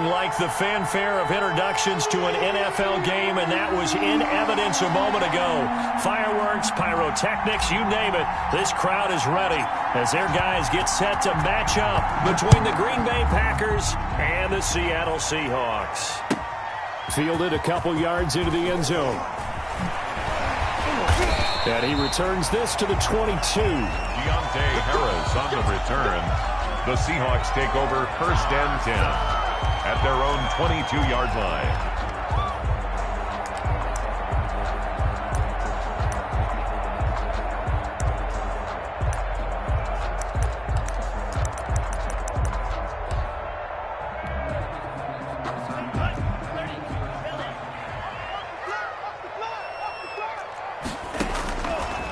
Nothing like the fanfare of introductions to an NFL game, and that was in evidence a moment ago. Fireworks, pyrotechnics, you name it. This crowd is ready as their guys get set to match up between the Green Bay Packers and the Seattle Seahawks. Fielded a couple yards into the end zone. And he returns this to the 22. Deontay Harris on the return. The Seahawks take over 1st and 10 at their own 22-yard line.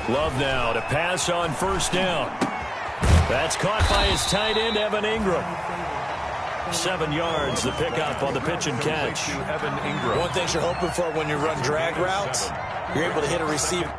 Love now to pass on 1st down. That's caught by his tight end, Evan Ingram. 7 yards, the pickup on the pitch and catch. Evan Ingram. One thing you're hoping for when you run drag routes, you're able to hit a receiver.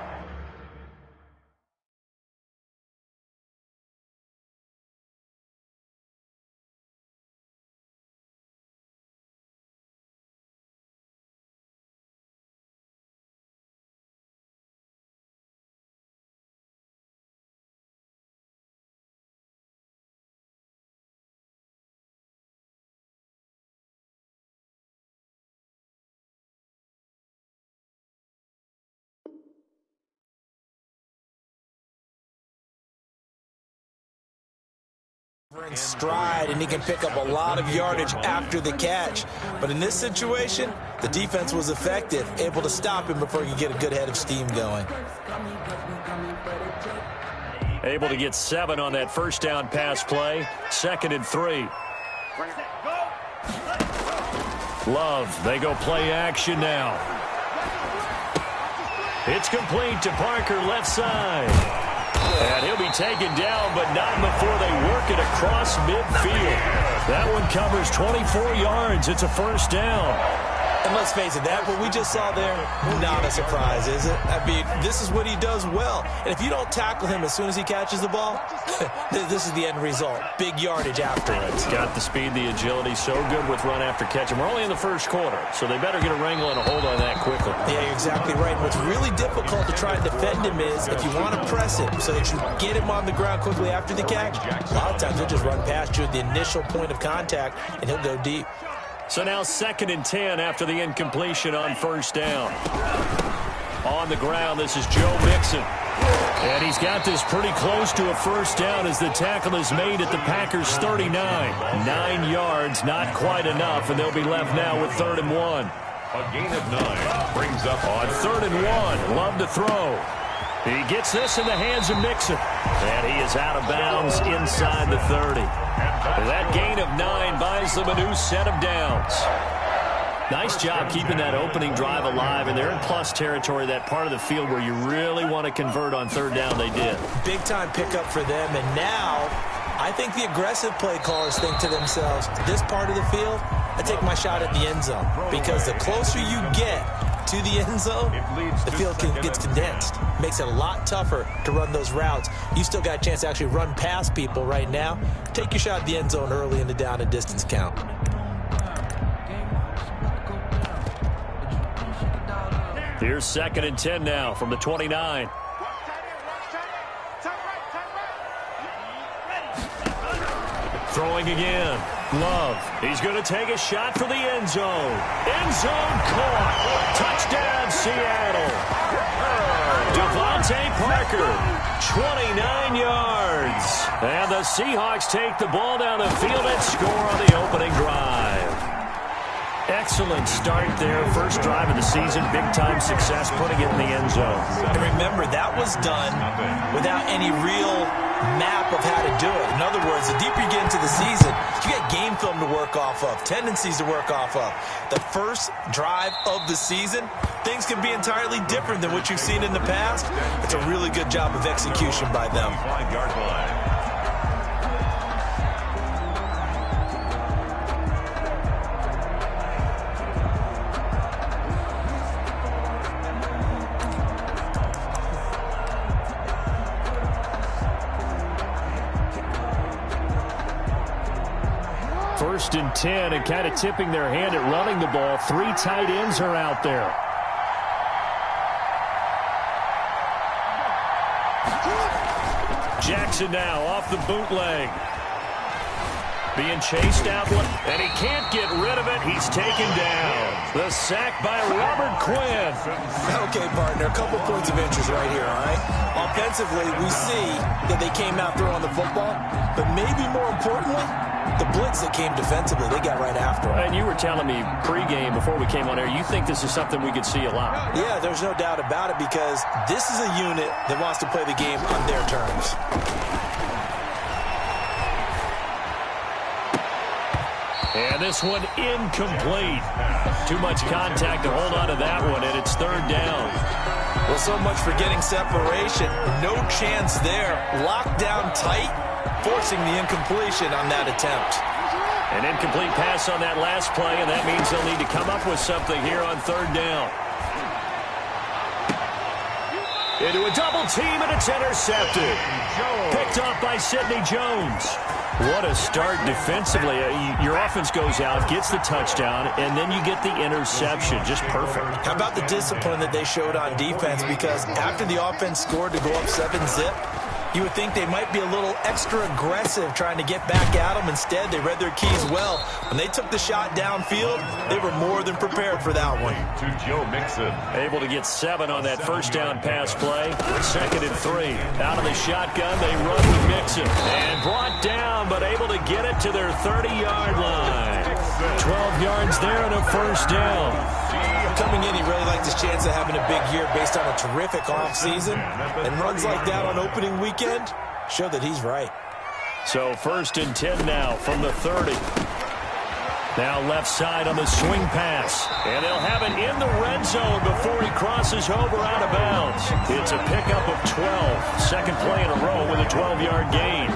In stride, and he can pick up a lot of yardage after the catch. But in this situation, the defense was effective, able to stop him before he could get a good head of steam going. Able to get 7 on that 1st down pass play. 2nd and 3. Love, they go play action now. It's complete to Parker, left side. And he'll be taken down, but not before they work it across midfield. That one covers 24 yards. It's a 1st down. And let's face it, that what we just saw there, not a surprise, is it? I mean, this is what he does well. And if you don't tackle him as soon as he catches the ball, this is the end result. Big yardage after it. He's got the speed, the agility, so good with run after catch. And we're only in the 1st quarter, so they better get a wrangle and a hold on that quickly. Yeah, you're exactly right. What's really difficult to try and defend him is if you want to press him so that you get him on the ground quickly after the catch, a lot of times he'll just run past you at the initial point of contact, and he'll go deep. So now 2nd and 10 after the incompletion on 1st down. On the ground, this is Joe Mixon. And he's got this pretty close to a 1st down as the tackle is made at the Packers' 39. 9 yards, not quite enough, and they'll be left now with 3rd and 1. A gain of 9 brings up on 3rd and 1. Love to throw. He gets this in the hands of Mixon. And he is out of bounds inside the 30. That gain of 9 buys them a new set of downs. Nice job keeping that opening drive alive, and they're in plus territory, that part of the field where you really want to convert on 3rd down. They did. Big-time pickup for them, and now I think the aggressive play callers think to themselves, this part of the field, I take my shot at the end zone, because the closer you get to the end zone, the field gets condensed. Makes it a lot tougher to run those routes. You still got a chance to actually run past people right now. Take your shot at the end zone early in the down and distance count. Here's 2nd and 10 now from the 29. Throwing again. Love. He's going to take a shot for the end zone. End zone caught. Touchdown, Seattle. Devontae Parker, 29 yards. And the Seahawks take the ball down the field and score on the opening drive. Excellent start there. 1st drive of the season. Big-time success putting it in the end zone. And remember, that was done without any real map of how to do it. In other words, the deeper you get into the season, you got game film to work off of, tendencies to work off of. The 1st drive of the season, things can be entirely different than what you've seen in the past. It's a really good job of execution by them. 5-yard line. 1st and 10 and kind of tipping their hand at running the ball. 3 tight ends are out there. Jackson now off the bootleg. Being chased out, and he can't get rid of it. He's taken down. The sack by Robert Quinn. Okay, partner, a couple points of interest right here, all right? Offensively, we see that they came out throwing the football, but maybe more importantly, the blitz that came defensively, they got right after him. And you were telling me pregame before we came on air, you think this is something we could see a lot. Yeah, there's no doubt about it, because this is a unit that wants to play the game on their terms. And this one incomplete. Too much contact to hold on to that one, and it's 3rd down. Well, so much for getting separation. No chance there. Locked down tight, forcing the incompletion on that attempt. An incomplete pass on that last play, and that means they'll need to come up with something here on 3rd down. Into a double team, and it's intercepted. Picked off by Sidney Jones. What a start defensively. Your offense goes out, gets the touchdown, and then you get the interception. Just perfect. How about the discipline that they showed on defense? Because after the offense scored to go up 7-zip, you would think they might be a little extra aggressive trying to get back at them. Instead, they read their keys well. When they took the shot downfield, they were more than prepared for that one. To Joe Mixon. Able to get 7 on that 1st down pass play. 2nd and 3. Out of the shotgun, they run with Mixon. And brought down, but able to get it to their 30-yard line. 12 yards there and a 1st down. Coming in, he really liked his chance of having a big year based on a terrific offseason. And runs like that on opening weekend show that he's right. So 1st and 10 now from the 30. Now left side on the swing pass. And they'll have it in the red zone before he crosses over out of bounds. It's a pickup of 12. Second play in a row with a 12-yard gain.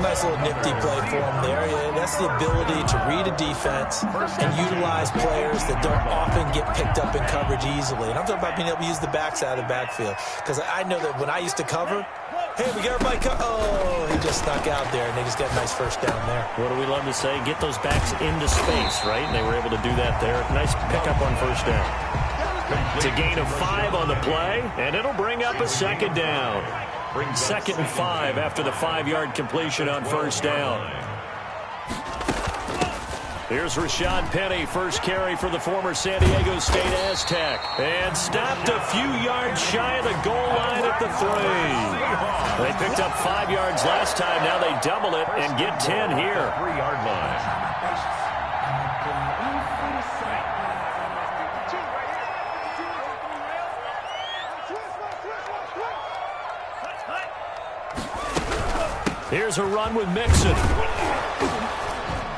Nice little nifty play for him there. Yeah, that's the ability to read a defense and utilize players that don't often get picked up in coverage easily. And I'm talking about being able to use the backside of the backfield. Because I know that when I used to cover, hey, we got everybody oh, he just snuck out there, and they just got a nice 1st down there. What do we love to say? Get those backs into space, right? And they were able to do that there. Nice pickup on 1st down. It's a gain of 5 on the play, and it'll bring up a 2nd down. 2nd and 5 after the 5-yard completion on 1st down. Here's Rashad Penny, first carry for the former San Diego State Aztec. And stopped a few yards shy of the goal line at the 3. They picked up 5 yards last time. Now they double it and get 10 here. 3-yard line. Here's a run with Mixon.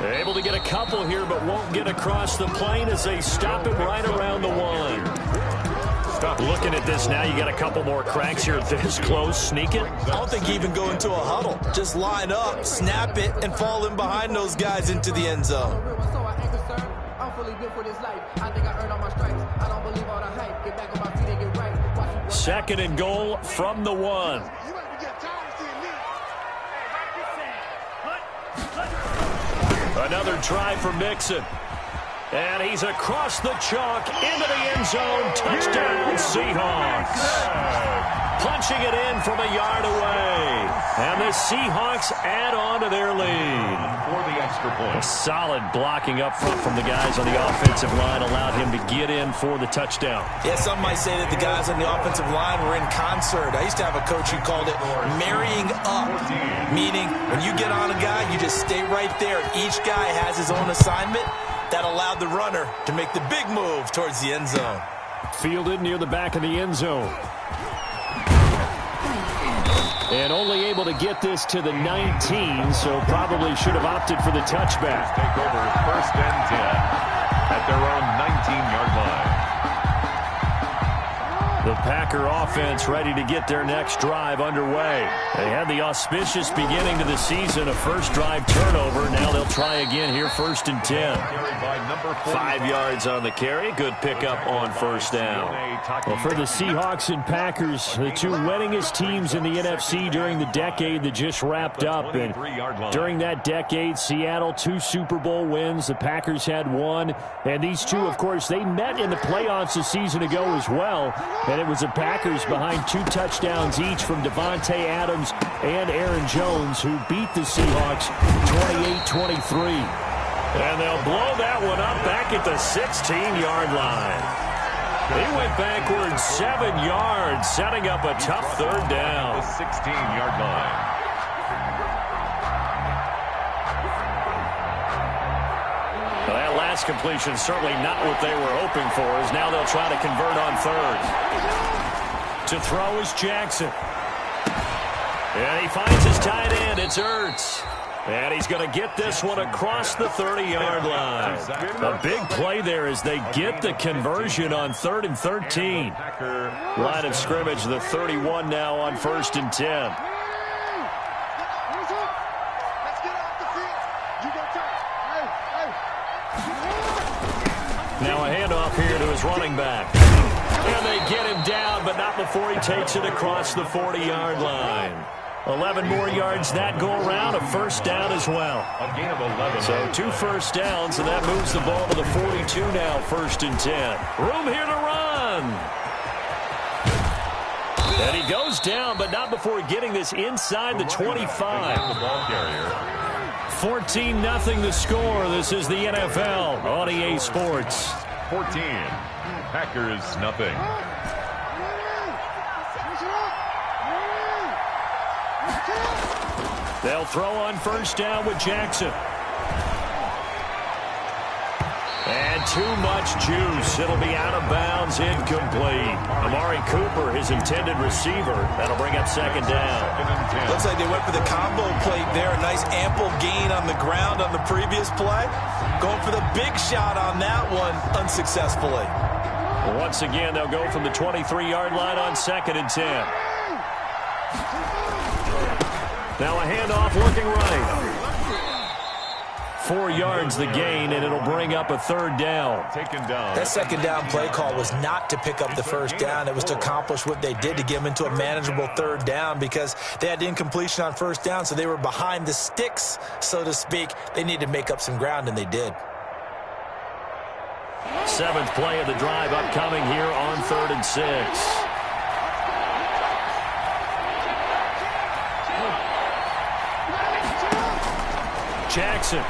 They're able to get a couple here, but won't get across the plane as they stop him right around the 1. Looking at this now, you got a couple more cracks here this close. Sneak it. I don't think you even go into a huddle. Just line up, snap it, and fall in behind those guys into the end zone. Second and goal from the 1. Another try for Mixon. And he's across the chalk into the end zone. Touchdown, Seahawks. Punching it in from a yard away. And the Seahawks add on to their lead. For the extra point. Solid blocking up front from the guys on the offensive line allowed him to get in for the touchdown. Yeah, some might say that the guys on the offensive line were in concert. I used to have a coach who called it marrying up, meaning when you get on a guy, you just stay right there. Each guy has his own assignment. That allowed the runner to make the big move towards the end zone. Fielded near the back of the end zone. And only able to get this to the 19, so probably should have opted for the touchback. Take over 1st and 10 at their own 19-yard line. The Packers Packer offense ready to get their next drive underway. They had the auspicious beginning to the season, a first drive turnover. Now they'll try again here, 1st and 10. 5 yards on the carry. Good pickup on first down. Well, for the Seahawks and Packers, the two winningest teams in the NFC during the decade that just wrapped up. And during that decade, Seattle 2 Super Bowl wins. The Packers had 1. And these two, of course, they met in the playoffs a season ago as well. And it was the Packers behind 2 touchdowns each from Devontae Adams and Aaron Jones, who beat the Seahawks 28-23. And they'll blow that one up back at the 16-yard line. He went backwards 7 yards, setting up a tough third down. The 16-yard line. Well, that last completion certainly not what they were hoping for, as now they'll try to convert on 3rd. To throw is Jackson. And he finds his tight end. It's Ertz. And he's going to get this one across the 30-yard line. A big play there as they get the conversion on 3rd and 13. Line of scrimmage, the 31 now on 1st and 10. Now a handoff here to his running back. And they get him down, but not before he takes it across the 40-yard line. 11 more yards that go around, a first down as well. A gain of 11. So 2 first downs, and that moves the ball to the 42 now, 1st and 10. Room here to run. And he goes down, but not before getting this inside the 25. The ball carrier. 14-0 the score. This is the NFL on EA Sports. 14. Packers nothing. They'll throw on first down with Jackson. And too much juice. It'll be out of bounds, incomplete. Amari Cooper, his intended receiver. That'll bring up 2nd down. Looks like they went for the combo plate there. A nice ample gain on the ground on the previous play. Going for the big shot on that one unsuccessfully. Once again, they'll go from the 23-yard line on 2nd and 10. Now a handoff looking right. 4 yards the gain, and it'll bring up a 3rd down. Taken down. That 2nd down play call was not to pick up the 1st down. It was to accomplish what they did to get them into a manageable 3rd down because they had incompletion on 1st down, so they were behind the sticks, so to speak. They needed to make up some ground, and they did. 7th play of the drive upcoming here on 3rd and 6. Jackson.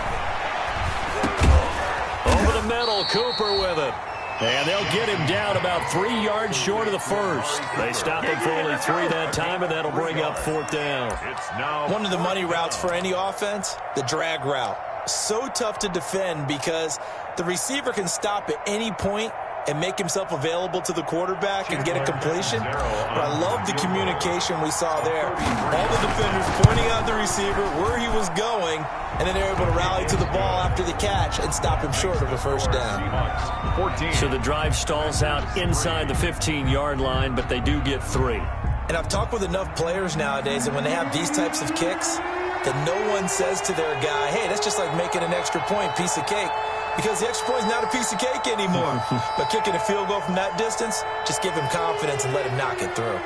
Over the middle, Cooper with it. And they'll get him down about 3 yards short of the 1st. They stop him for only 3 that time, and that'll bring up 4th down. It's now one of the money routes for any offense, the drag route. So tough to defend because the receiver can stop at any point and make himself available to the quarterback and get a completion. But I love the communication we saw there. All the defenders pointing out the receiver, where he was going, and then they're able to rally to the ball after the catch and stop him short of a 1st down. 14. So the drive stalls out inside the 15-yard line, but they do get 3. And I've talked with enough players nowadays that when they have these types of kicks, that no one says to their guy, hey, that's just like making an extra point, piece of cake. Because the extra point is not a piece of cake anymore. But kicking a field goal from that distance, just give him confidence and let him knock it through.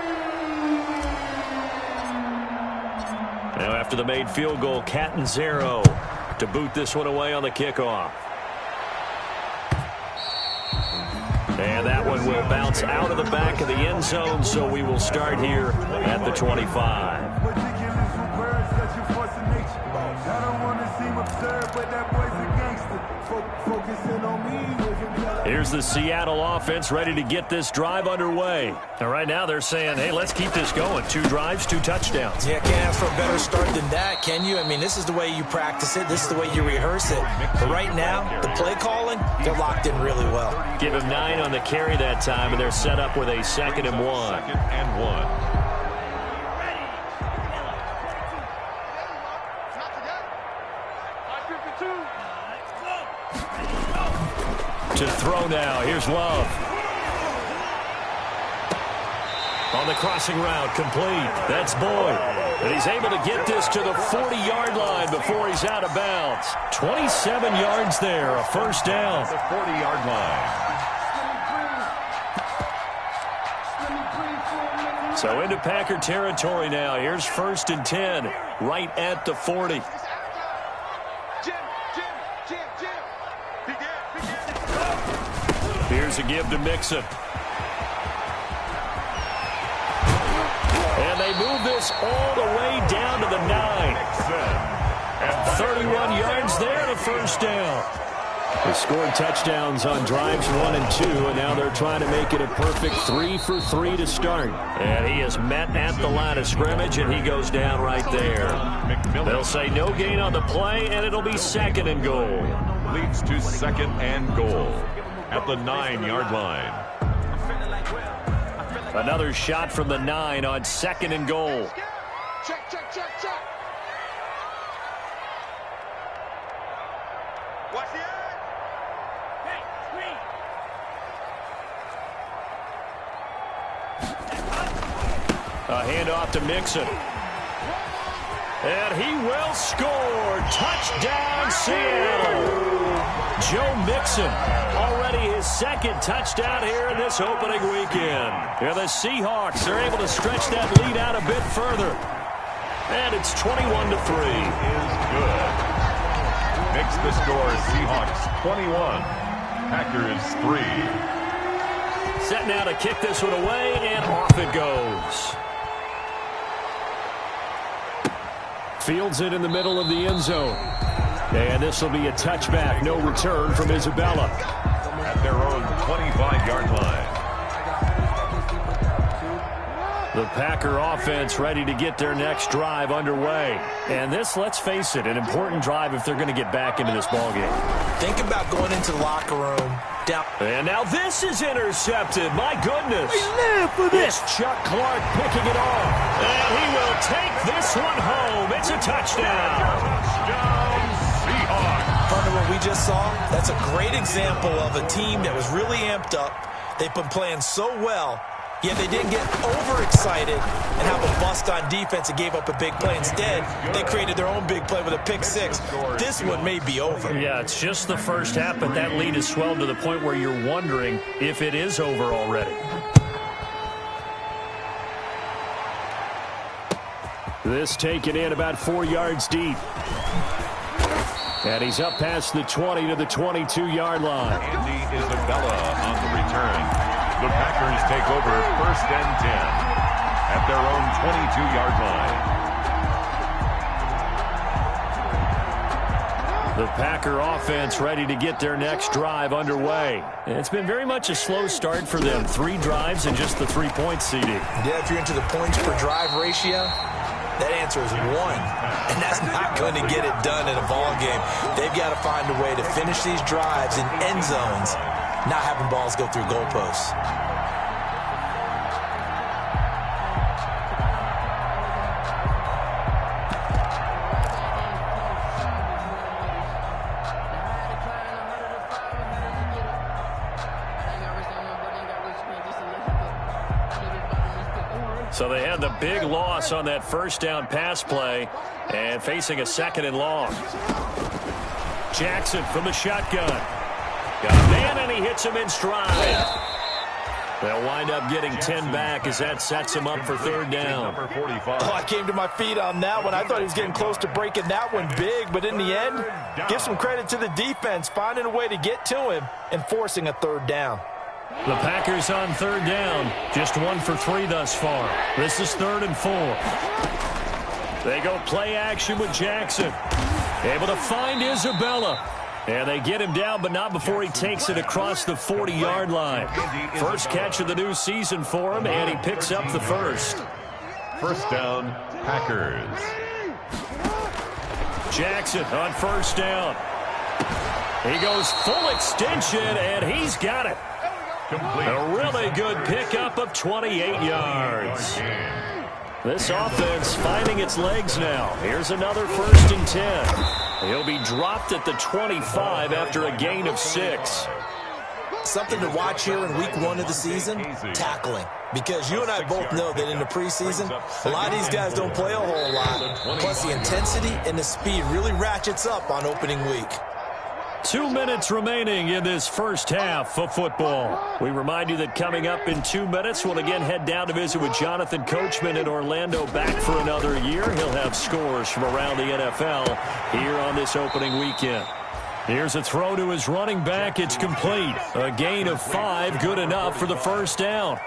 Now after the made field goal, Catanzaro to boot this one away on the kickoff. And that one will bounce out of the back of the end zone, so we will start here at the 25. Here's the Seattle offense ready to get this drive underway. And right now they're saying, hey, let's keep this going. 2 drives, 2 touchdowns. Yeah, can't ask for a better start than that, can you? I mean, this is the way you practice it. This is the way you rehearse it. But right now, the play calling, they're locked in really well. Give him 9 on the carry that time, and they're set up with a 2nd and 1. 2nd and 1. To throw now. Here's Love. On the crossing route, complete. That's Boyd. And he's able to get this to the 40-yard line before he's out of bounds. 27 yards there, a first down. The 40-yard line. So into Packer territory now. Here's 1st and 10, right at the 40. Here's a give to Mixon. And they move this all the way down to the 9. And 31 yards there to first down. They scored touchdowns on drives 1 and 2, and now they're trying to make it a perfect 3 for 3 to start. And he is met at the line of scrimmage, and he goes down right there. They'll say no gain on the play, and it'll be 2nd and goal. Leads to 2nd and goal at the 9-yard line. Another shot from the 9 on 2nd and goal. Check. Watch the eye. A handoff to Mixon. And he will score. Touchdown, Seattle. Joe Mixon, already his 2nd touchdown here in this opening weekend. Here the Seahawks are able to stretch that lead out a bit further. And it's 21 to 3. Is good. Makes the score Seahawks 21, Packers 3. Set now to kick this one away, and off it goes. Fields it in the middle of the end zone. And this will be a touchback. No return from Isabella. At their own 25-yard line. The Packer offense ready to get their next drive underway. And this, let's face it, an important drive if they're going to get back into this ballgame. Think about going into the locker room down. And now this is intercepted. My goodness. We live for this. It's Chuck Clark picking it off. And he will take this one home. It's a touchdown. Partner, what we just saw, that's a great example of a team that was really amped up. They've been playing so well, yet they didn't get overexcited and have a bust on defense and gave up a big play. Instead, they created their own big play with a pick 6. This one may be over. Yeah, it's just the first half, but that lead has swelled to the point where you're wondering if it is over already. This taken in about 4 yards deep. And he's up past the 20 to the 22-yard line. Andy Isabella on the return. The Packers take over 1st and 10 at their own 22-yard line. The Packer offense ready to get their next drive underway. And it's been very much a slow start for them. 3 drives and just the 3 points, CD. Yeah, if you're into the points per drive ratio, that answer is 1. And that's not going to get it done in a ball game. They've got to find a way to finish these drives in end zones, not having balls go through goalposts. So they had the big loss on that first down pass play and facing a 2nd and long. Jackson from the shotgun. Got a man, and he hits him in stride. They'll wind up getting 10 back as that sets him up for 3rd down. Number 45. Oh, I came to my feet on that one. I thought he was getting close to breaking that one big, but in the end, give some credit to the defense, finding a way to get to him and forcing a 3rd down. The Packers on 3rd down. Just 1 for 3 thus far. This is 3rd and 4. They go play action with Jackson. Able to find Isabella. And they get him down, but not before he takes it across the 40-yard line. First catch of the new season for him, and he picks up the first. 1st down, Packers. Jackson on 1st down. He goes full extension, and he's got it. Complete. A really good pickup of 28 yards. This offense finding its legs now. Here's another 1st and 10. He'll be dropped at the 25 after a gain of 6. Something to watch here in week 1 of the season, tackling. Because you and I both know that in the preseason, a lot of these guys don't play a whole lot. Plus, the intensity and the speed really ratchets up on opening week. 2 minutes remaining in this first half of football. We remind you that coming up in 2 minutes, we'll again head down to visit with Jonathan Coachman in Orlando, back for another year. He'll have scores from around the NFL here on this opening weekend. Here's a throw to his running back. It's complete. A gain of 5, good enough for the first down.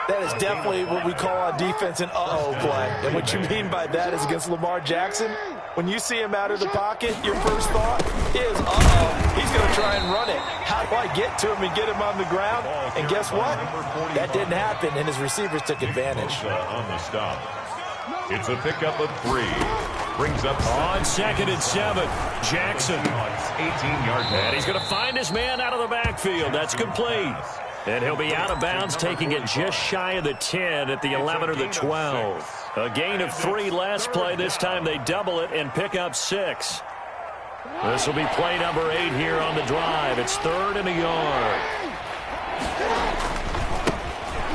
That is definitely what we call on defense an uh-oh play. And what you mean by that is against Lamar Jackson, when you see him out of the pocket, your first thought is, uh-oh, he's going to try and run it. How do I get to him and get him on the ground? And guess what? That didn't happen, and his receivers took advantage. On the stop. It's a pickup of 3. Brings up on 2nd and 7. Jackson. 18-yard line. And he's going to find his man out of the backfield. That's complete. And he'll be out of bounds, taking it just shy of the 10 at the 11 or the 12. A gain of 3 last play. This time they double it and pick up 6. This will be play number 8 here on the drive. It's 3rd and a yard.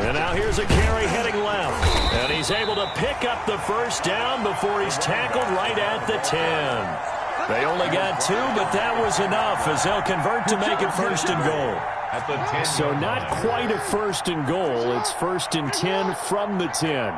And now here's a carry heading left. And he's able to pick up the first down before he's tackled right at the 10. They only got 2, but that was enough as they'll convert to make it 1st and goal. At the 10. So not quite a 1st and goal. It's 1st and 10 from the 10.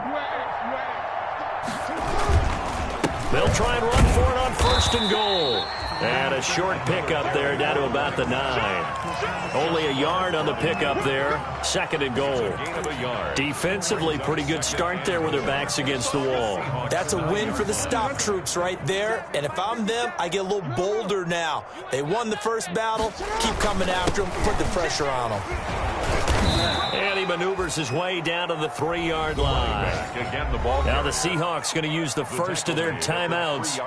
They'll try and run for it on 1st and goal. And a short pickup there down to about the 9. Only a yard on the pickup there. 2nd and goal. Defensively, pretty good start there with their backs against the wall. That's a win for the stop troops right there. And if I'm them, I get a little bolder now. They won the first battle. Keep coming after them. Put the pressure on them. And he maneuvers his way down to the 3-yard line. Now the Seahawks going to use the first of their timeouts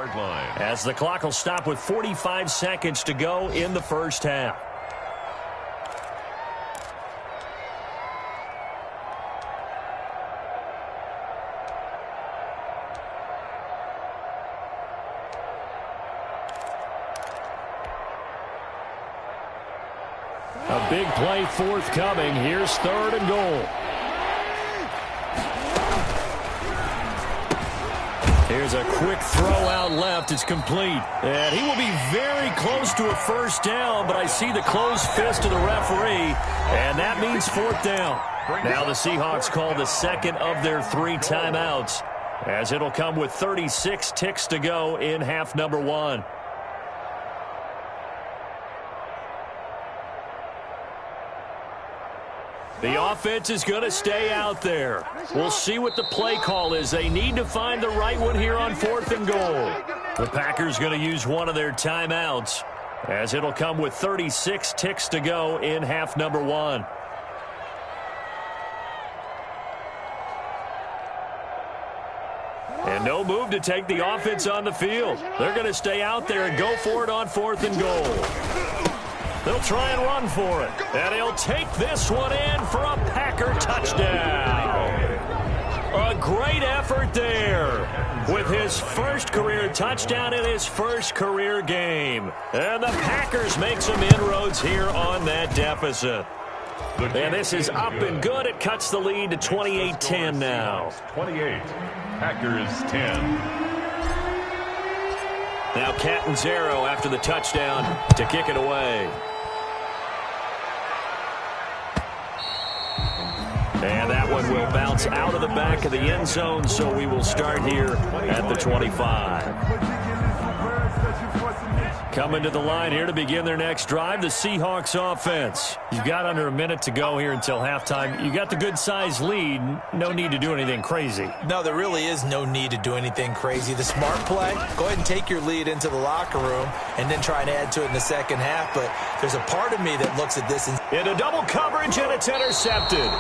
as the clock will stop with 45 seconds to go in the first half. A big play forthcoming. Here's 3rd and goal. Here's a quick throw out left. It's complete. And he will be very close to a first down, but I see the closed fist of the referee, and that means 4th down. Now the Seahawks call the 2nd of their 3 timeouts, as it'll come with 36 ticks to go in half number 1. The offense is going to stay out there. We'll see what the play call is. They need to find the right one here on 4th and goal. The Packers going to use one of their timeouts, as it'll come with 36 ticks to go in half number 1. And no move to take the offense on the field. They're going to stay out there and go for it on 4th and goal. They'll try and run for it. And he'll take this one in for a Packer touchdown. A great effort there with his first career touchdown in his first career game. And the Packers make some inroads here on that deficit. And this is up and good. It cuts the lead to 28-10 now. 28. Packers 10. Now Catanzaro after the touchdown to kick it away. And that one will bounce out of the back of the end zone, so we will start here at the 25. Coming to the line here to begin their next drive, the Seahawks offense. You've got under a minute to go here until halftime. You got the good-sized lead. No need to do anything crazy. No, there really is no need to do anything crazy. The smart play, go ahead and take your lead into the locker room and then try and add to it in the second half. But there's a part of me that looks at this and into double coverage, and it's intercepted.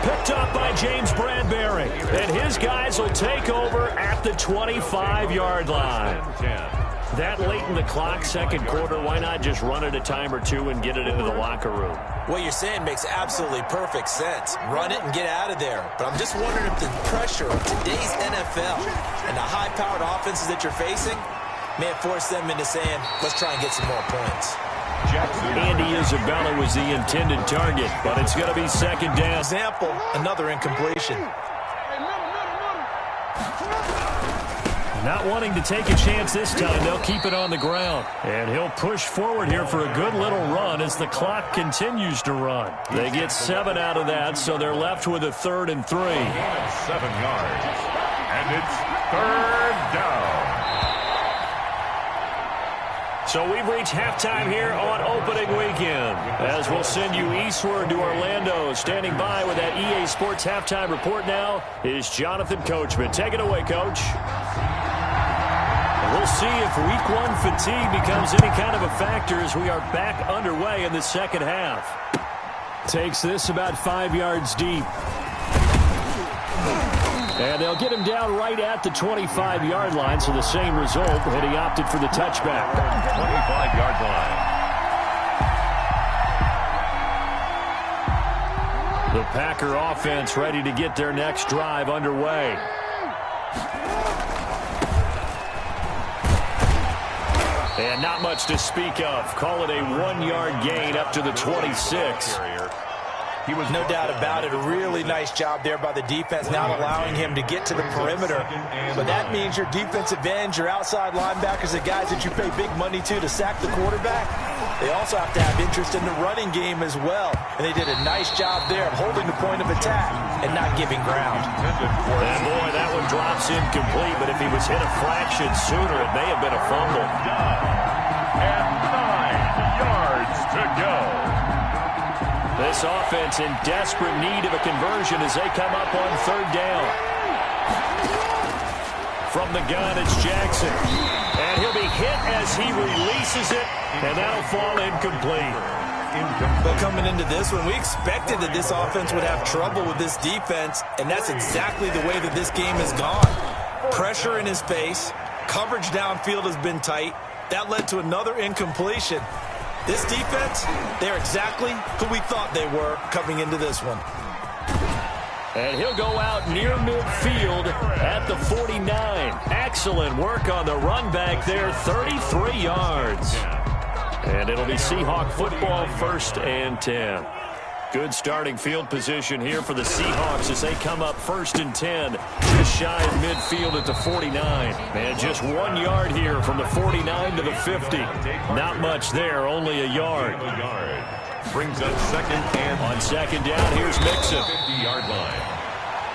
Picked up by James Bradbury. And his guys will take over at the 25-yard line. That late in the clock, second quarter, why not just run it a time or two and get it into the locker room? What you're saying makes absolutely perfect sense. Run it and get out of there. But I'm just wondering if the pressure of today's NFL and the high-powered offenses that you're facing may have forced them into saying, let's try and get some more points. Andy Isabella was the intended target, but it's going to be second down. Example, another incompletion. Not wanting to take a chance this time, they'll keep it on the ground. And he'll push forward here for a good little run as the clock continues to run. They get 7 out of that, so they're left with a 3rd and 3. 7 yards. And it's 3rd down. So we've reached halftime here on opening weekend, as we'll send you eastward to Orlando. Standing by with that EA Sports halftime report now is Jonathan Coachman. Take it away, Coach. We'll see if week 1 fatigue becomes any kind of a factor as we are back underway in the second half. Takes this about 5 yards deep. And they'll get him down right at the 25-yard line, so the same result, and he opted for the touchback. 25-yard line. The Packer offense ready to get their next drive underway. And not much to speak of. Call it a 1-yard gain up to the 26. He was no doubt about it. A really nice job there by the defense, not allowing him to get to the perimeter. But that means your defensive ends, your outside linebackers, the guys that you pay big money to sack the quarterback, they also have to have interest in the running game as well. And they did a nice job there of holding the point of attack and not giving ground. And boy, that one drops incomplete, but if he was hit a fraction sooner, it may have been a fumble. And 9 yards to go. This offense in desperate need of a conversion as they come up on 3rd down. From the gun, it's Jackson. And he'll be hit as he releases it, and that'll fall incomplete. But coming into this one, we expected that this offense would have trouble with this defense, and that's exactly the way that this game has gone. Pressure in his face, coverage downfield has been tight. That led to another incompletion. This defense, they're exactly who we thought they were coming into this one. And he'll go out near midfield at the 49. Excellent work on the run back there, 33 yards. And it'll be Seahawk football, 1st and 10. Good starting field position here for the Seahawks as they come up 1st and 10. Just shy of midfield at the 49. And just 1 yard here from the 49 to the 50. Not much there, only a yard. Brings up 2nd and on 2nd down, here's Mixon. 50-yard line.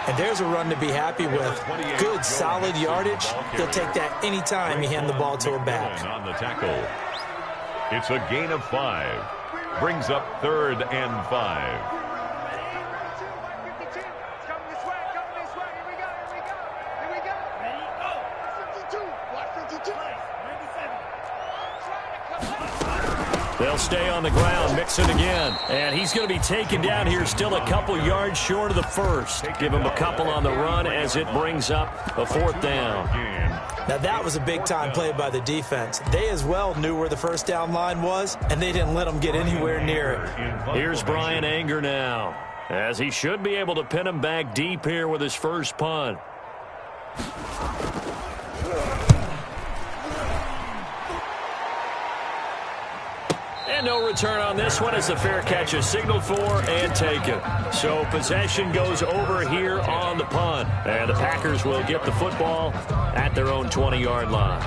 And there's a run to be happy with. Good, solid yardage. They'll take that any time you hand the ball to a back. On the tackle. It's a gain of 5. Brings up 3rd and 5. They'll stay on the ground. Mixon again. And he's going to be taken down here still a couple yards short of the 1st. Give him a couple on the run as it brings up a 4th down. Now that was a big-time play by the defense. They as well knew where the 1st down line was, and they didn't let them get anywhere near it. Here's Brian Anger now, as he should be able to pin him back deep here with his first punt. And no return on this one as the fair catch is signaled for and taken. So possession goes over here on the punt. And the Packers will get the football at their own 20-yard line.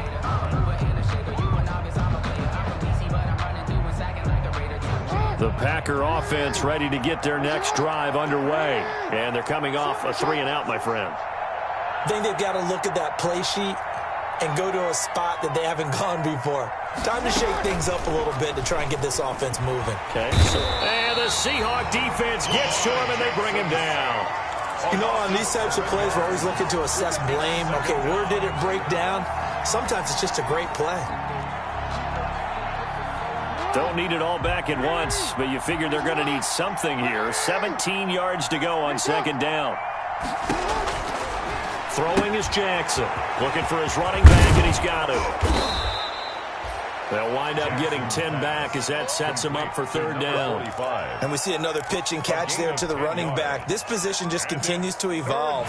The Packer offense ready to get their next drive underway. And they're coming off a 3-and-out, my friend. I think they've got to look at that play sheet and go to a spot that they haven't gone before. Time to shake things up a little bit to try and get this offense moving. Okay. And the Seahawk defense gets to him, and they bring him down. You know, on these types of plays, we're always looking to assess blame. Okay, where did it break down? Sometimes it's just a great play. Don't need it all back at once, but you figure they're going to need something here. 17 yards to go on 2nd down. Throwing is Jackson. Looking for his running back, and he's got it. They'll wind up getting 10 back as that sets him up for 3rd down. And we see another pitch and catch there to the running back. This position just continues to evolve.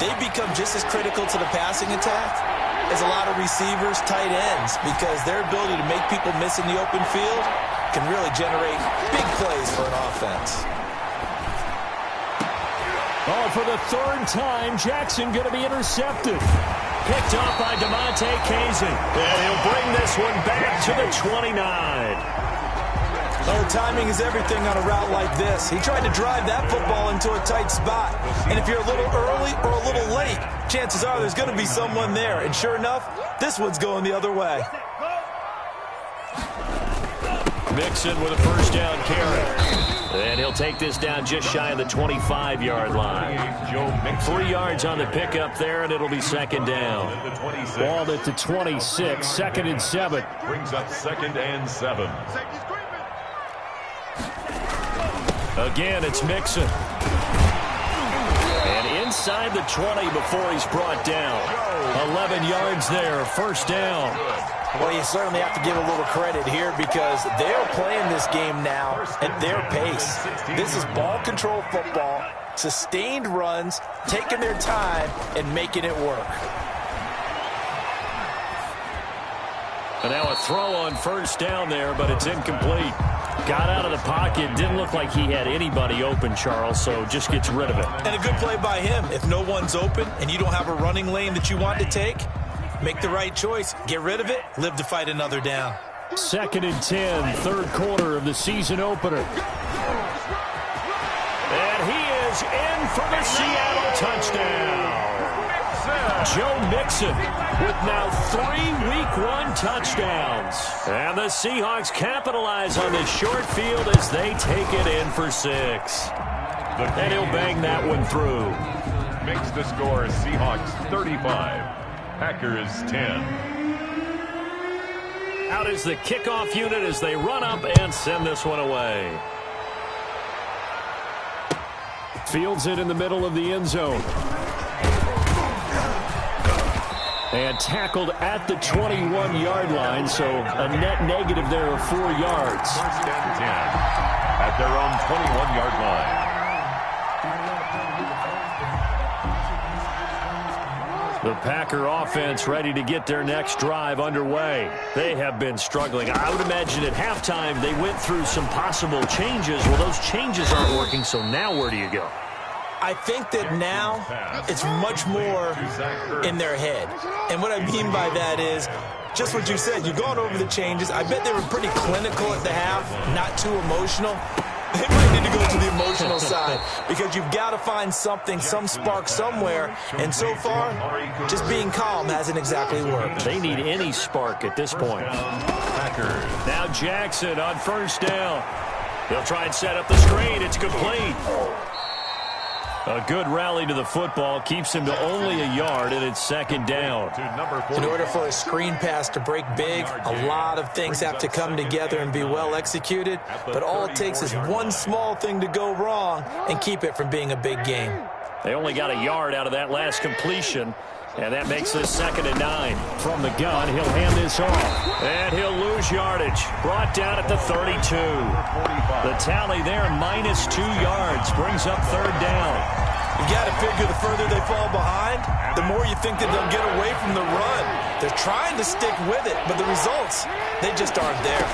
They become just as critical to the passing attack as a lot of receivers, tight ends, because their ability to make people miss in the open field can really generate big plays for an offense. Oh, for the third time, Jackson going to be intercepted. Picked off by DeMonte Kazin. And he'll bring this one back to the 29. Oh, timing is everything on a route like this. He tried to drive that football into a tight spot. And if you're a little early or a little late, chances are there's going to be someone there. And sure enough, this one's going the other way. Mixon with a first down carry. And he'll take this down just shy of the 25-yard line. 3 yards on the pickup there, and it'll be second down. Ball at the 26, 2nd and 7. Brings up 2nd and 7. Again, it's Mixon. And inside the 20 before he's brought down. 11 yards there, first down. Well, you certainly have to give a little credit here because they're playing this game now at their pace. This is ball control football, sustained runs, taking their time, and making it work. And now a throw on first down there, but it's incomplete. Got out of the pocket. Didn't look like he had anybody open, Charles, so just gets rid of it. And a good play by him. If no one's open and you don't have a running lane that you want to take, make the right choice. Get rid of it. Live to fight another down. 2nd and 10, third quarter of the season opener. And he is in for the Seattle touchdown. Joe Mixon with now 3 Week 1 touchdowns. And the Seahawks capitalize on this short field as they take it in for 6. And he'll bang that one through. Makes the score Seahawks 35. Packers 10. Out is the kickoff unit as they run up and send this one away. Fields it in the middle of the end zone. And tackled at the 21-yard line, so a net negative there of 4 yards. 1st and 10 at their own 21-yard line. The Packer offense ready to get their next drive underway. They have been struggling. I would imagine at halftime they went through some possible changes. Well, those changes aren't working, so now where do you go? I think that now it's much more in their head. And what I mean by that is just what you said. You've gone over the changes. I bet they were pretty clinical at the half, not too emotional. They might need to go to the emotional side because you've got to find something, some spark somewhere. And so far, just being calm hasn't exactly worked. They need any spark at this point. Now Jackson on first down. He'll try and set up the screen. It's complete. A good rally to the football keeps him to only a yard, and it's second down. In order for a screen pass to break big, a lot of things have to come together and be well executed, but all it takes is one small thing to go wrong and keep it from being a big game. They only got a yard out of that last completion, and that makes this 2nd and 9. From the gun, he'll hand this off, and he'll lose yardage. Brought down at the 32. The tally there, minus 2 yards, brings up third down. You got to figure the further they fall behind, the more you think that they'll get away from the run. They're trying to stick with it, but the results, they just aren't there.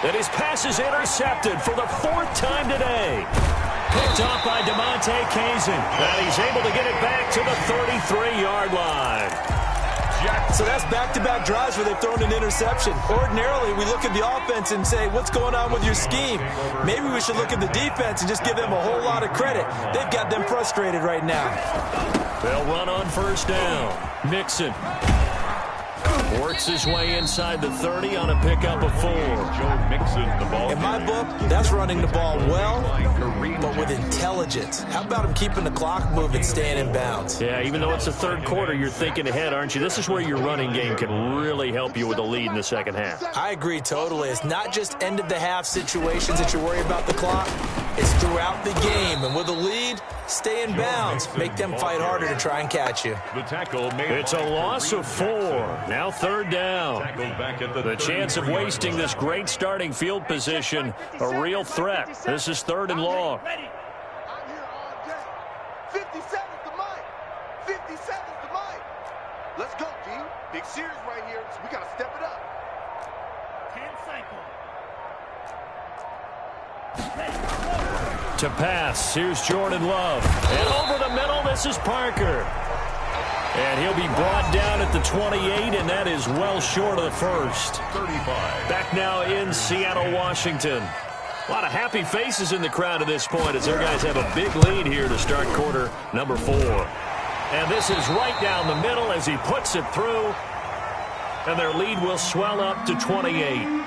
And his pass is intercepted for the 4th time today. Picked off by DeMonte Kazin. And he's able to get it back to the 33-yard line. So that's back-to-back drives where they've thrown an interception. Ordinarily, we look at the offense and say, what's going on with your scheme? Maybe we should look at the defense and just give them a whole lot of credit. They've got them frustrated right now. They'll run on first down. Mixon works his way inside the 30 on a pickup of 4. Joe Mixon, the ball. In my book, that's running the ball well, but with intelligence. How about him keeping the clock moving, staying in bounds? Yeah, even though it's the third quarter, you're thinking ahead, aren't you? This is where your running game can really help you with a lead in the second half. I agree totally. It's not just end-of-the-half situations that you worry about the clock. It's throughout the game. And with a lead, stay in bounds. Make them fight harder to try and catch you. The tackle made. It's a loss of 4. Now third down. The chance of wasting this great starting field position, a real threat. This is 3rd and long. I'm here all day. 50 seconds to Mike. 50 seconds to Mike. Let's go, G. Big series right here, so we got to step it up. To pass, here's Jordan Love. And over the middle, this is Parker. And he'll be brought down at the 28, and that is well short of the first. 35. Back now in Seattle, Washington. A lot of happy faces in the crowd at this point as their guys have a big lead here to start quarter number 4. And this is right down the middle as he puts it through. And their lead will swell up to 28.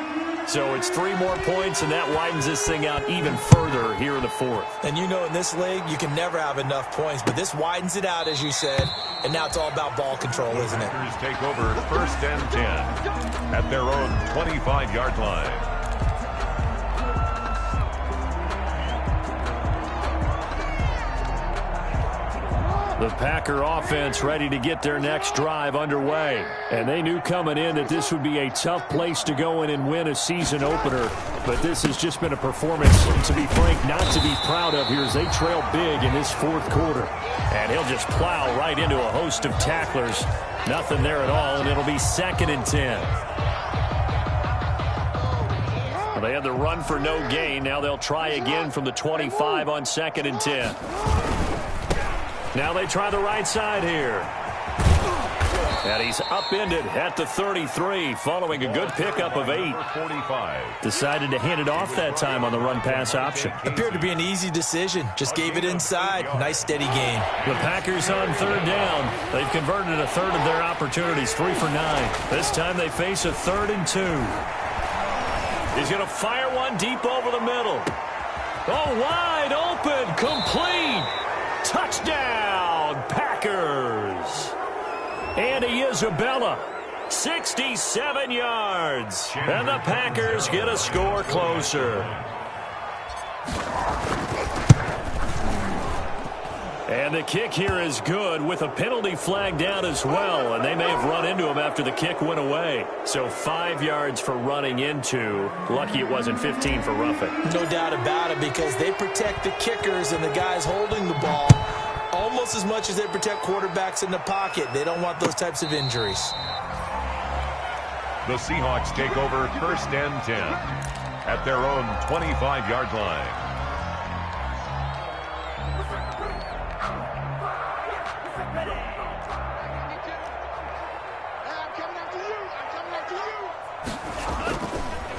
So it's 3 more points, and that widens this thing out even further here in the 4th. And you know in this league, you can never have enough points, but this widens it out, as you said, and now it's all about ball control, isn't it? Packers take over 1st and 10 at their own 25-yard line. The Packer offense ready to get their next drive underway. And they knew coming in that this would be a tough place to go in and win a season opener. But this has just been a performance, to be frank, not to be proud of here as they trail big in this 4th quarter. And he'll just plow right into a host of tacklers. Nothing there at all, and it'll be 2nd and 10. Well, they had the run for no gain. Now they'll try again from the 25 on 2nd and 10. Now they try the right side here. And he's upended at the 33 following a good pickup of 8. 45. Decided to hand it off that time on the run-pass option. Appeared to be an easy decision. Just gave it inside. Nice, steady gain. The Packers on 3rd down. They've converted a third of their opportunities, 3 for 9. This time they face a 3rd and 2. He's going to fire one deep over the middle. Oh, wide open, complete. Touchdown, Packers. Andy Isabella, 67 yards. And the Packers get a score closer. And the kick here is good with a penalty flag down as well. And they may have run into him after the kick went away. So 5 yards for running into. Lucky it wasn't 15 for roughing. No doubt about it, because they protect the kickers and the guys holding the ball almost as much as they protect quarterbacks in the pocket. They don't want those types of injuries. The Seahawks take over 1st and 10 at their own 25-yard line.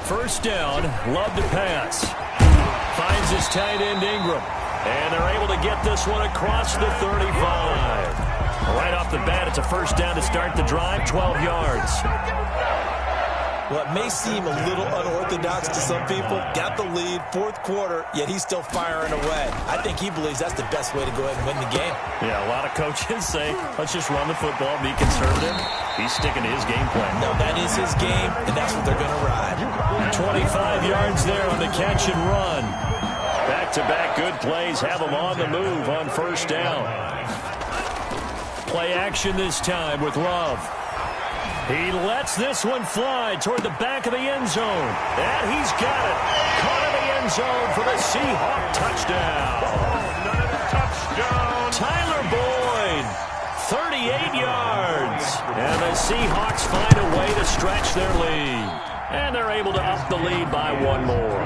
First down, Love to pass. Finds his tight end Ingram. And they're able to get this one across the 35. Right off the bat, it's a first down to start the drive, 12 yards. Well, it may seem a little unorthodox to some people. Got the lead, 4th quarter, yet he's still firing away. I think he believes that's the best way to go ahead and win the game. Yeah, a lot of coaches say, let's just run the football, be conservative. He's sticking to his game plan. No, that is his game, and that's what they're going to ride. 25 yards there on the catch and run. Back-to-back good plays have them on the move on first down. Play action this time with Love. He lets this one fly toward the back of the end zone. And he's got it. Caught in the end zone for the Seahawk touchdown. Touchdown. Tyler Boyd, 38 yards. And the Seahawks find a way to stretch their lead. And they're able to up the lead by 1 more.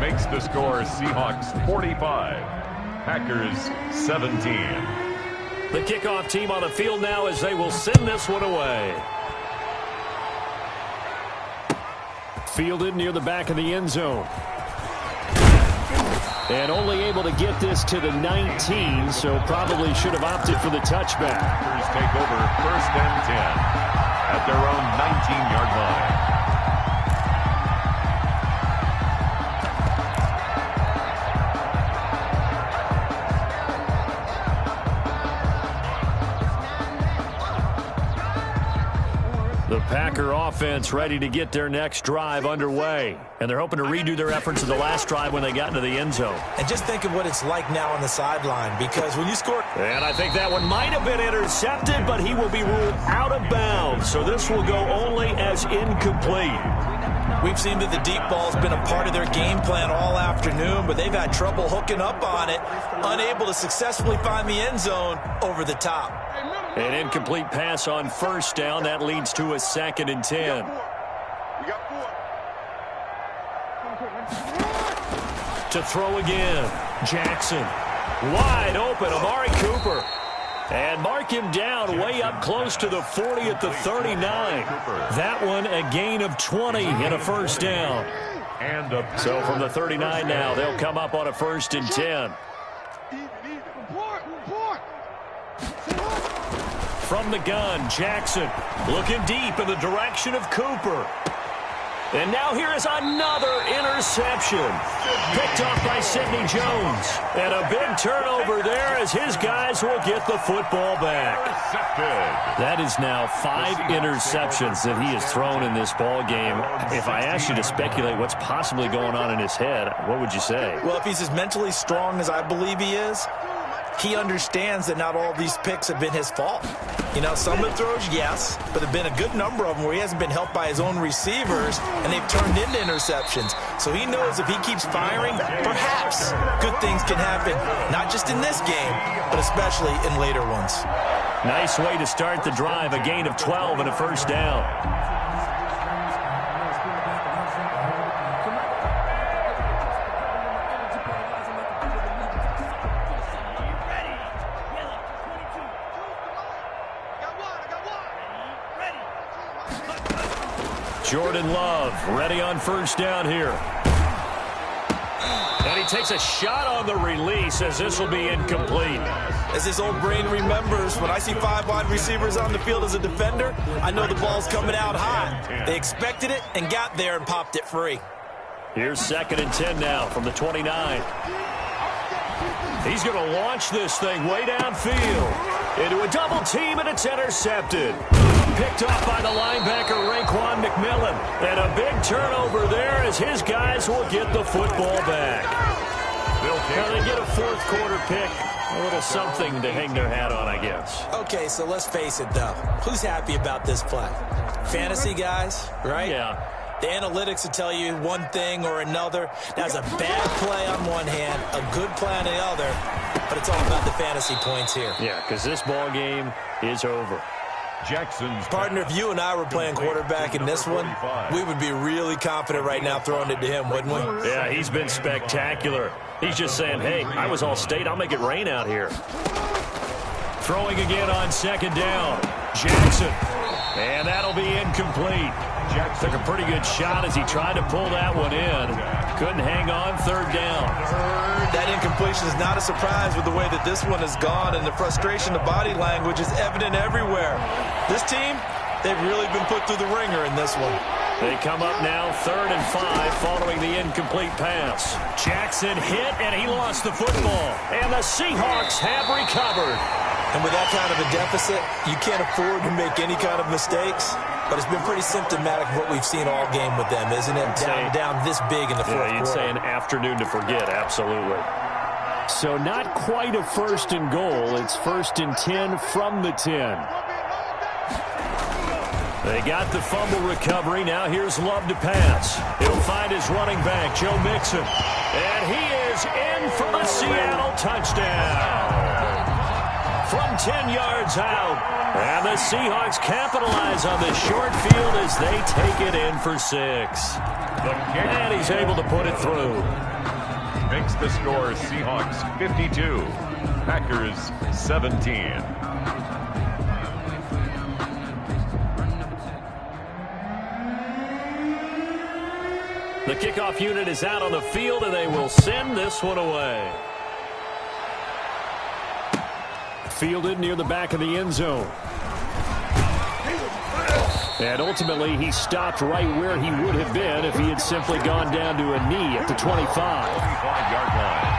Makes the score Seahawks 45, Packers 17. The kickoff team on the field now as they will send this one away. Fielded near the back of the end zone. And only able to get this to the 19, so probably should have opted for the touchback. Packers take over 1st and 10 at their own 19-yard line. The Packer offense ready to get their next drive underway. And they're hoping to redo their efforts of the last drive when they got into the end zone. And just think of what it's like now on the sideline, because when you score... And I think that one might have been intercepted, but he will be ruled out of bounds. So this will go only as incomplete. We've seen that the deep ball's been a part of their game plan all afternoon, but they've had trouble hooking up on it, unable to successfully find the end zone over the top. An incomplete pass on first down. That leads to a 2nd and 10. We got 4. To throw again. Jackson. Wide open. Amari Cooper. And mark him down way up close to the 40 at the 39. That one a gain of 20 and a first down. So from the 39 now, they'll come up on a 1st and 10. From the gun, Jackson looking deep in the direction of Cooper. And now here is another interception. Picked off by Sidney Jones. And a big turnover there as his guys will get the football back. That is now 5 interceptions that he has thrown in this ball game. If I asked you to speculate what's possibly going on in his head, what would you say? Well, if he's as mentally strong as I believe he is, he understands that not all these picks have been his fault. You know, some of the throws, yes, but there have been a good number of them where he hasn't been helped by his own receivers, and they've turned into interceptions. So he knows if he keeps firing, perhaps good things can happen, not just in this game, but especially in later ones. Nice way to start the drive, a gain of 12 and a first down. Jordan Love ready on first down here. And he takes a shot on the release as this will be incomplete. As his old brain remembers, when I see 5 wide receivers on the field as a defender, I know the ball's coming out high. They expected it and got there and popped it free. Here's 2nd and 10 now from the 29. He's going to launch this thing way downfield into a double team, and it's intercepted. Picked off by the linebacker, Raekwon McMillan. And a big turnover there as his guys will get the football back. Now they get a 4th quarter pick. A little something to hang their hat on, I guess. Okay, so let's face it, though. Who's happy about this play? Fantasy guys, right? Yeah. The analytics will tell you one thing or another. That's a bad play on one hand, a good play on the other, but it's all about the fantasy points here. Yeah, because this ball game is over. Jackson's Partner, if you and I were playing quarterback in this one, we would be really confident right now throwing it to him, wouldn't we? Yeah, he's been spectacular. He's just saying, hey, I was all state. I'll make it rain out here. Throwing again on 2nd down. Jackson. And that'll be incomplete. Jackson took a pretty good shot as he tried to pull that one in. Couldn't hang on, 3rd down. That incompletion is not a surprise with the way that this one has gone, and the frustration, the body language is evident everywhere. This team, they've really been put through the ringer in this one. They come up now 3rd and 5 following the incomplete pass. Jackson hit, and he lost the football. And the Seahawks have recovered. And with that kind of a deficit, you can't afford to make any kind of mistakes. But it's been pretty symptomatic of what we've seen all game with them, isn't it? Down this big in the 4th quarter. You'd say an afternoon to forget, absolutely. So not quite a 1st and goal. It's 1st and 10 from the 10. They got the fumble recovery. Now here's Love to pass. He'll find his running back, Joe Mixon. And he is in for the Seattle touchdown. From 10 yards out. And the Seahawks capitalize on this short field as they take it in for 6. And he's able to put it through. Makes the score Seahawks 52, Packers 17. The kickoff unit is out on the field, and they will send this one away. Fielded near the back of the end zone. And ultimately, he stopped right where he would have been if he had simply gone down to a knee at the 25. 25-yard line.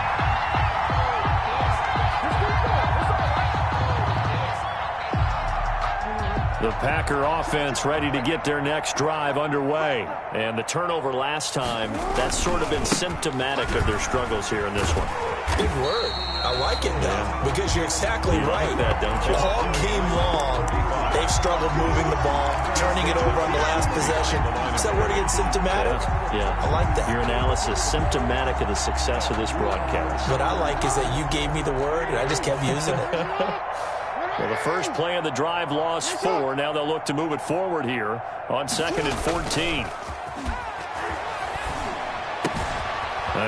The Packer offense ready to get their next drive underway. And the turnover last time, that's sort of been symptomatic of their struggles here in this one. Big word. I like it, though, because you're exactly right. Like that, don't you? All game long, they've struggled moving the ball, turning it over on the last possession. Is that word again, symptomatic? Yeah. I like that. Your analysis, symptomatic of the success of this broadcast. What I like is that you gave me the word, and I just kept using it. Well, the first play of the drive lost 4. Now they'll look to move it forward here on 2nd and 14.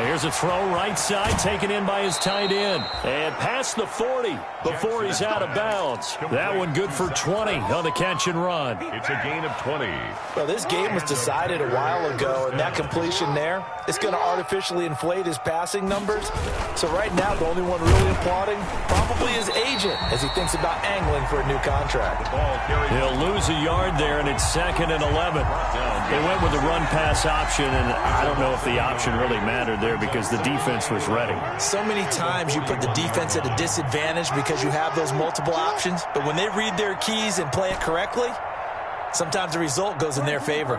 Here's a throw right side, taken in by his tight end. And past the 40 before he's out of bounds. That one good for 20 on the catch and run. It's a gain of 20. Well, this game was decided a while ago, and that completion there, it's going to artificially inflate his passing numbers. So right now, the only one really applauding probably his agent as he thinks about angling for a new contract. He'll lose a yard there, and it's 2nd and 11. They went with the run-pass option, and I don't know if the option really mattered there because the defense was ready. So many times you put the defense at a disadvantage because you have those multiple options, but when they read their keys and play it correctly, sometimes the result goes in their favor.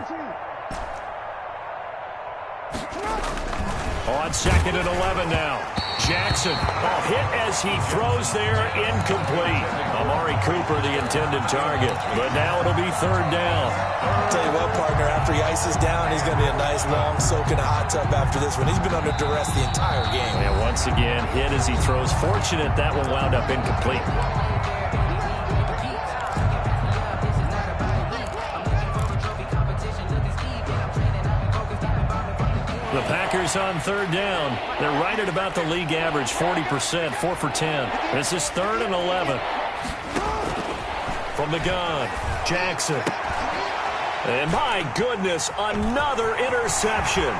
On 2nd and 11 now. Jackson, hit as he throws there, incomplete. Amari Cooper, the intended target. But now it'll be 3rd down. I'll tell you what, partner, after he ices down, he's going to be a nice, long soak in a hot tub after this one. He's been under duress the entire game. And once again, hit as he throws. Fortunate that one wound up incomplete. The Packers on 3rd down. They're right at about the league average, 40%, 4 for 10. This is 3rd and 11. From the gun, Jackson. And my goodness, another interception.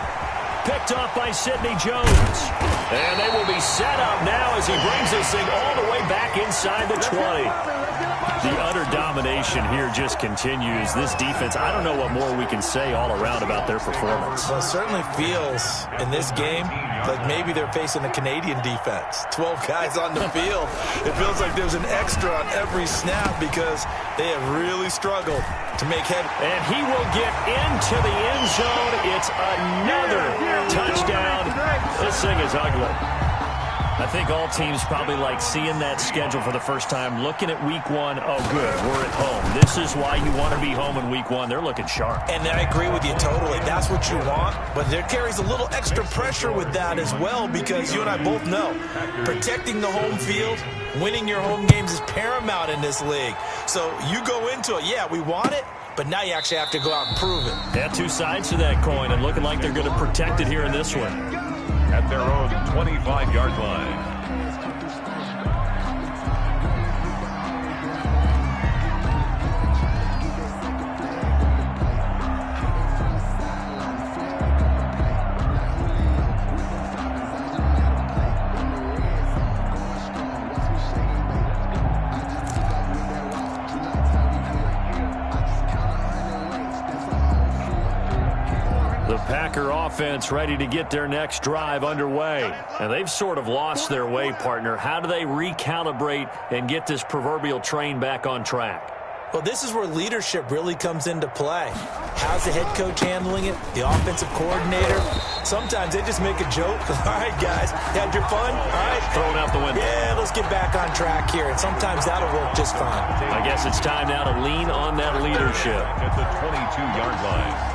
Picked off by Sidney Jones. And they will be set up now as he brings this thing all the way back inside the 20. The utter domination here just continues. This defense, I don't know what more we can say all around about their performance. Well, it certainly feels in this game like maybe they're facing a Canadian defense. 12 guys on the field. It feels like there's an extra on every snap because they have really struggled to make head. And he will get into the end zone. It's another touchdown. This thing is ugly. I think all teams probably like seeing that schedule for the first time, looking at week 1. Oh, good, we're at home. This is why you want to be home in week 1. They're looking sharp. And I agree with you totally. That's what you want. But there carries a little extra pressure with that as well because you and I both know protecting the home field, winning your home games is paramount in this league. So you go into it, yeah, we want it, but now you actually have to go out and prove it. Yeah, 2 sides to that coin, and looking like they're going to protect it here in this one. At their own 25-yard line. Packer offense ready to get their next drive underway. And they've sort of lost their way, partner. How do they recalibrate and get this proverbial train back on track? Well, this is where leadership really comes into play. How's the head coach handling it? The offensive coordinator? Sometimes they just make a joke. All right, guys, had your fun? All right. Thrown out the window. Yeah, let's get back on track here. And sometimes that'll work just fine. I guess it's time now to lean on that leadership. At the 22-yard line.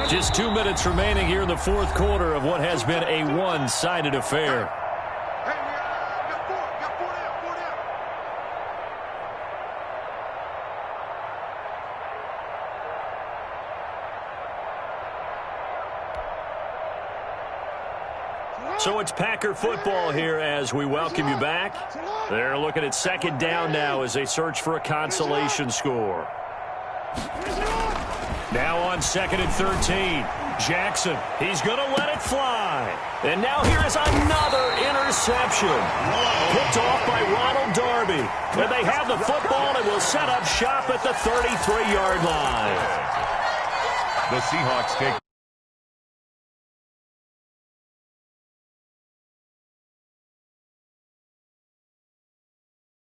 Just 2 minutes remaining here in the 4th quarter of what has been a one-sided affair. So it's Packer football here as we welcome you back. They're looking at 2nd down now as they search for a consolation score. Now on 2nd and 13. Jackson, he's going to let it fly. And now here is another interception. Picked off by Ronald Darby. And they have the football and will set up shop at the 33-yard line. The Seahawks take